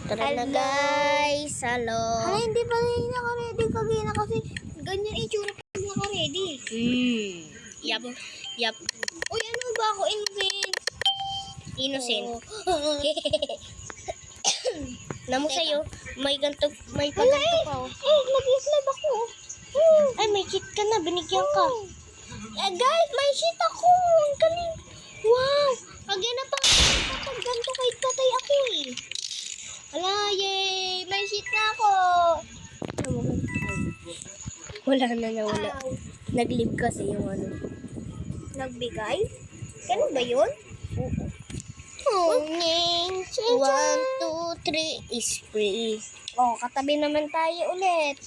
Tara na guys. Hello. Ay, hindi pa rin naka-ready kagina kasi ganyan itsura pa rin naka-ready. Yap. Yap. Uy, ano ba ako, Innocent? Innocent. Oh. Namo Teka. sa'yo. May ganto. May Wala paganto eh. pa oh. Nag-slide ako. Ay, may cheat ka na. Binigyan ka. Guys, may shit ako. Ang galing. Wow. Kagina pa kapag ganito kahit patay ako eh. Ala, yay. May shit na ako. Wala na nawala. Wow. Nag-live kasi yung ano. Nagbigay? Ganun ba yun? Oh, 1, 2, 3 is free. Oh, katabi naman tayo ulit.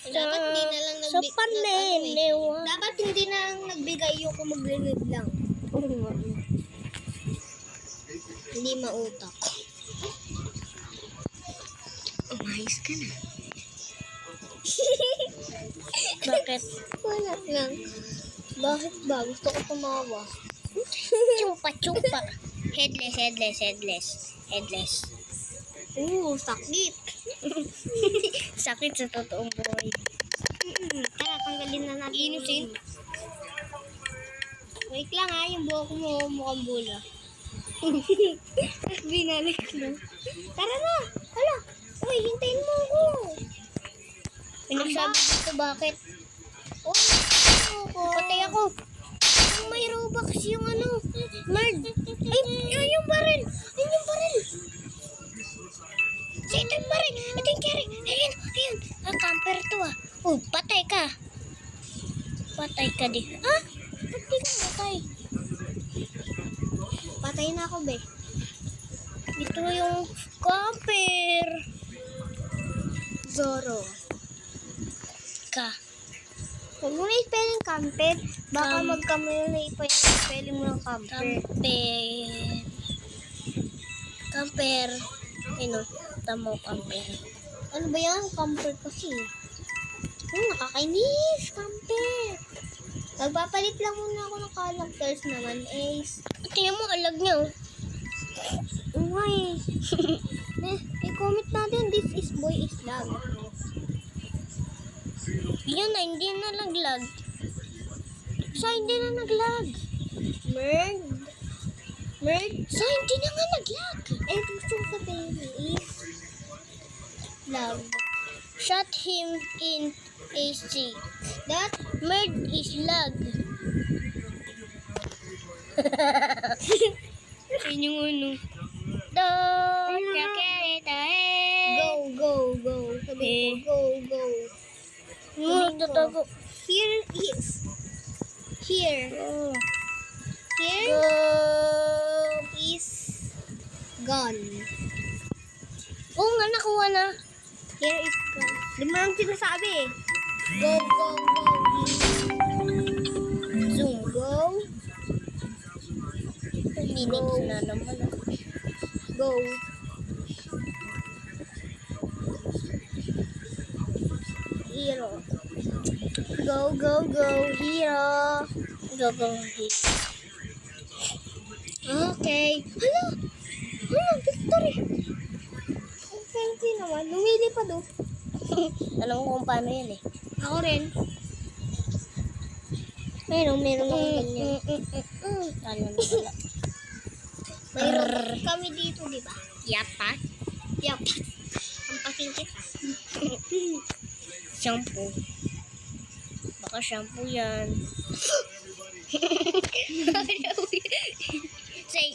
Dapat hindi na lang Sa panliliwa. Dapat hindi na lang nagbigay yung kung maglilib lang. Hindi mautak. Umayos ka na. Bakit? Wala lang. Bakit ba? Gusto ko tumawa. Chupa-chupa. Headless. Sakit. Sakit sa totoong buhay. Tara, tanggalin na natin. Innocent. Wait lang ha, yung buhok mo mukhang bula. Binalik lang. Tara na! Hala! Uy, hintayin mo ako! Pinagsabi dito bakit? Uy, ako! Patay ako. May Robux yung ano. Merd. Ay, yun yung baril. Yun yung baril. Sa ito yung baril. Ito yung carry. Ayun. Ah, camper to ah. Oh, patay ka. Patay ka di. Ha? Ba't di ka patay? Patay na ako, be. Ito yung camper. Zoro. Ka. Huwag mo na i-spelling camper. Baka Cam- magkamali na ipa yung spelling mo ng camper. Camper. Ano? Tamo camper. Ano ba yan? Camper kasi. Nakakainis. Camper. Nagpapalit lang muna ako ng characters naman, Ace. Tingnan mo, alag niya oh. Uy. I-comment natin, this is boy is lag. Yun na, hindi na naglag. Sa hindi na naglag. Merd. Sa hindi na nga naglag. Eh, gusto ko sabihin is lag. Shot him in AC. That Merd is lag. Yun yung ano. Don't you carry the head. go. Sabi ko, go. Yung tatago. Here is. Here. Oh. Here Go. is gone. Oo nga, nakuha na. Here is gone. Di mo lang sinasabi eh. Go. Zoom. Go. Minutes na naman. Go. Hero. Go. Hero. Go. Okay. Hala, victory. Ang fancy naman. Lumili pa do. Alam ko kung paano yan eh. Ako rin. Meron akong Mm. ganyan. Ano na wala. Mayroon kami dito, di ba? Yapa. Yup. Ang pasingkit. Shampoo. Baka shampoo yan. Say,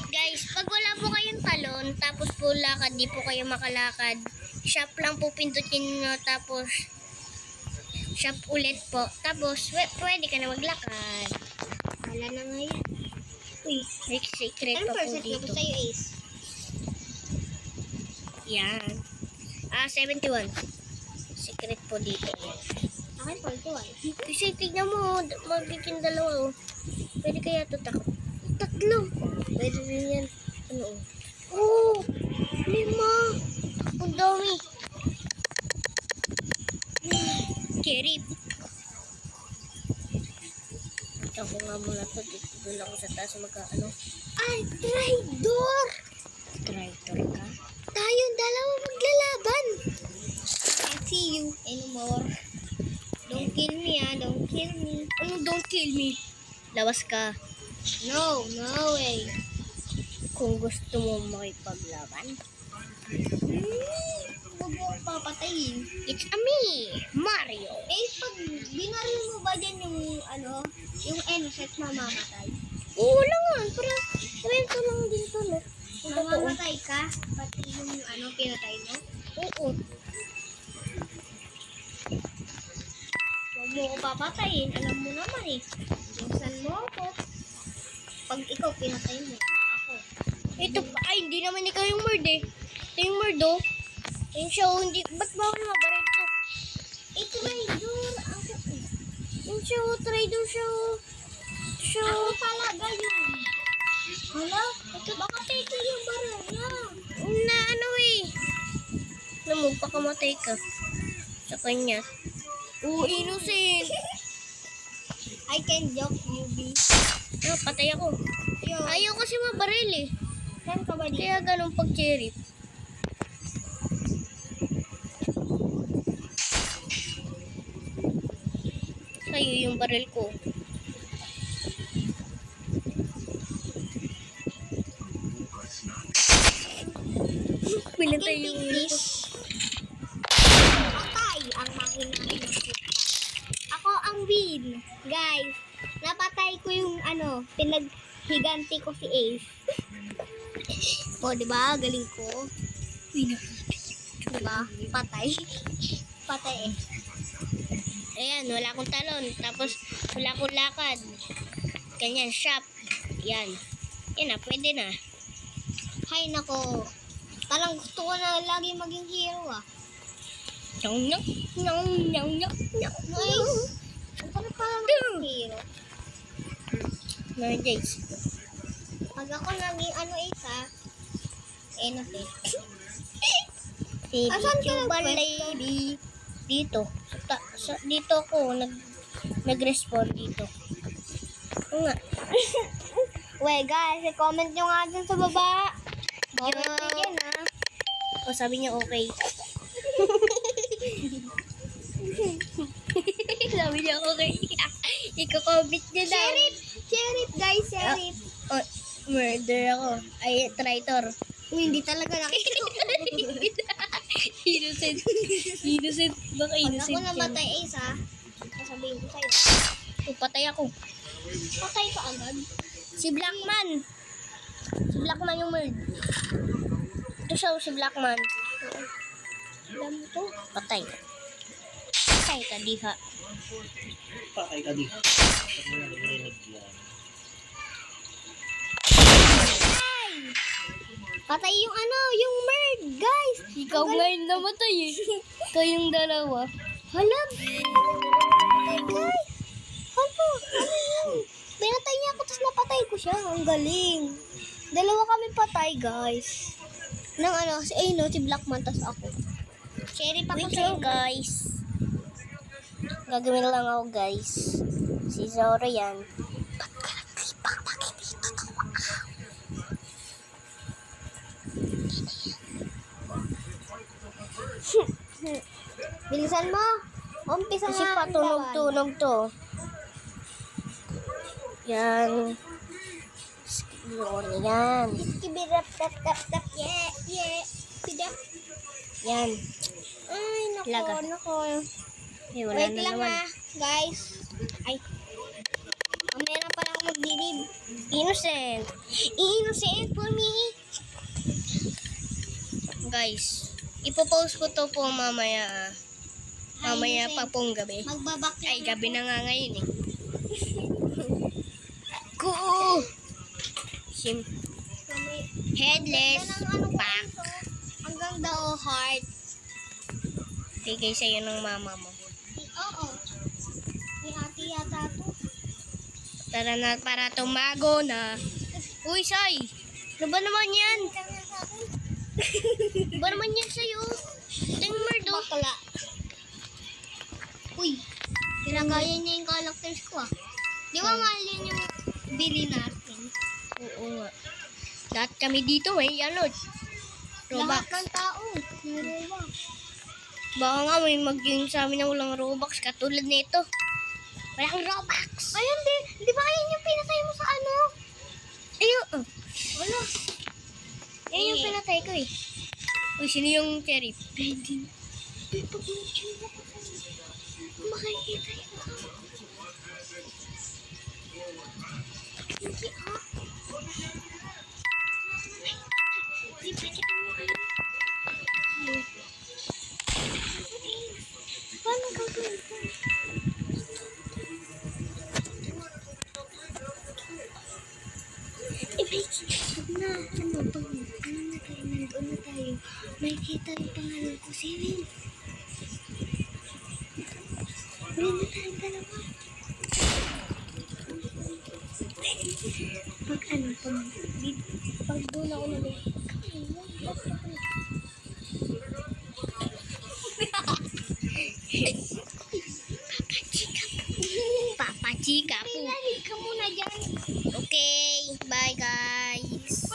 guys, pag wala po kayong talon, tapos po lakad, di po kayo makalakad, shop lang po pindutin nyo, tapos shop ulit po. Tapos, pwede ka na maglakad. Wala na nga yan. Uy. May secret Anong pa po percent na dito. po sa'yo, Ace? Yan. 71. Secret po dito. Akin, 41. Kasi tignan mo, magiging dalawa oh. Pwede kaya ito tatlo. Pwede rin yan. Ano oh? 5. Ang dami. Kerip. Ako nga muna to. Dito doon ako sa taas magkaano. Ay, traitor! Traitor ka? Tayong dalawa maglalaban. I see you anymore. Don't kill me, don't kill me. Ano, don't kill me. Lawas ka. No way. Kung gusto mo makipaglaban. Huwag mo akong papatayin. It's a me, Mario. Eh, pag binaril mo ba dyan yung set mamamatay? Oo, wala nga. Para kwento lang din to, no? Yung totoo. Mamamatay ka? Pati yung pinatay mo? Oo. Huwag mo ako papatayin. Alam mo naman eh. Buksan mo ako. Pag ikaw pinatay mo, ako. Ito, ay, hindi naman ikaw yung murd eh. Ito yung murd, oh. Yung siya, oh, hindi, ba't bawal mabaril to? Traitor! Ako eh. Yung siya, oh, traitor siya, oh. Siya, Ako oh. talaga yun. Hala? Ito baka peke yung baril niya. Na ano eh. Alam mo, pakamatay ka. Sa kanya. Oo, innocent. I can joke you, B. Ah, patay ako. Yo, Ayaw kasi mabaril eh. saan ka ba dito? Kaya ganun pag cherry. Sa'yo yung baril ko. Pinatay yung ulo ko. Patay ang mahina. Ako ang win. Guys, napatay ko yung pinaghiganti ko si Ace. O, diba? Galing ko. Diba? Patay. Patay eh. Ayan, wala akong talon. Tapos, wala akong lakad. Ganyan, shop. Yan. Yan na, pwede na. Hay nako. Parang gusto ko na lagi maging hero ah. Nyong, nyong, nyong, nyong, nyong, nyong. Nice. Parang maging hero. Ngayon, guys. Pag ako naging isa, te. Si Asan ka YouTuber nagpwesto? lady. Dito. Dito ako nag-respawn dito. Oo nga. Well guys, comment nyo nga dyan sa baba. Comment Yo. nyo dyan ha. O, sabi niya okay. Sabi niya okay. Iko-comment niya daw. Sheriff guys, sheriff. Oh, murder ako. Ay, traitor. Uy, hindi talaga nakita ko. Innocent. Innocent. Baka Pag innocent ako namatay isa, sasabihin ko sa'yo. Patay ako. Patay ka agad. Si Blackman. Si Blackman yung murd. Ito siya, si Blackman. Alam mo to? Patay. Patay ka, diha. Patay ka di. Patay yung yung bird, guys. Ikaw ngayon namatay eh. Kayong dalawa. Hala. Patay, guys. Hala. Ano yun? Pinatay niya ako, tapos napatay ko siya. Ang galing. Dalawa kami patay, guys. Nang si Blackman, tapos ako. Sheriff ako Wait sa'yo. lang, guys. Gagawin lang ako, guys. Si Zora yan. Bilisan mo. Umpisa Kasi nga ang patunog-tunog to. Yan. Yun, yan. Kibirap, tap, yeah. Sidap. Yan. Ay, nako, Laga. nako. Eh, wala Wait na lang naman. ha, guys. Ay. Mamaya na pala ako magdilib. Innocent. Innocent for me. Guys, ipopost ko to po mamaya. Mamaya Innocent. pa pong gabi. Magbabak Ay, gabi na nga ngayon eh. Ko! Sim. Headless. Back. Hanggang daw heart. Bigay sa'yo ng mama mo. Oo. May ate yata to. Tara na para tumago na. Uy, Sai! Ano ba naman yan? Kanya sa akin. Ano ba naman yan sa'yo? Ting Mardo. Bakla. Uy. Pinagayan niya yung characters ko ah. Di ba mahal yun yung bili natin? Oo nga. Lahat kami dito may ano, Robux. Lahat ng tao. May Robux. Baka nga may mag-join sa amin na walang Robux katulad nito. Walang Robux. Ayun, di ba yun yung pinatay mo sa ano? Ayun. Oh. Wala. Yan yung pinatay ko eh. Uy, sino yung cherry? Pwede. Pwede pag mag-chill ako. Makikita yun. Hindi ah. Di pwede ka mo kayo. Paano gagawin ko? Pag na, pag na tayo, nandun na tayo, makikita yung pangalan ko, Sirin. Huli na tayo dalawa. Pag doon ako na Papa Chika po. Pinalig ka muna dyan. Okay, bye guys.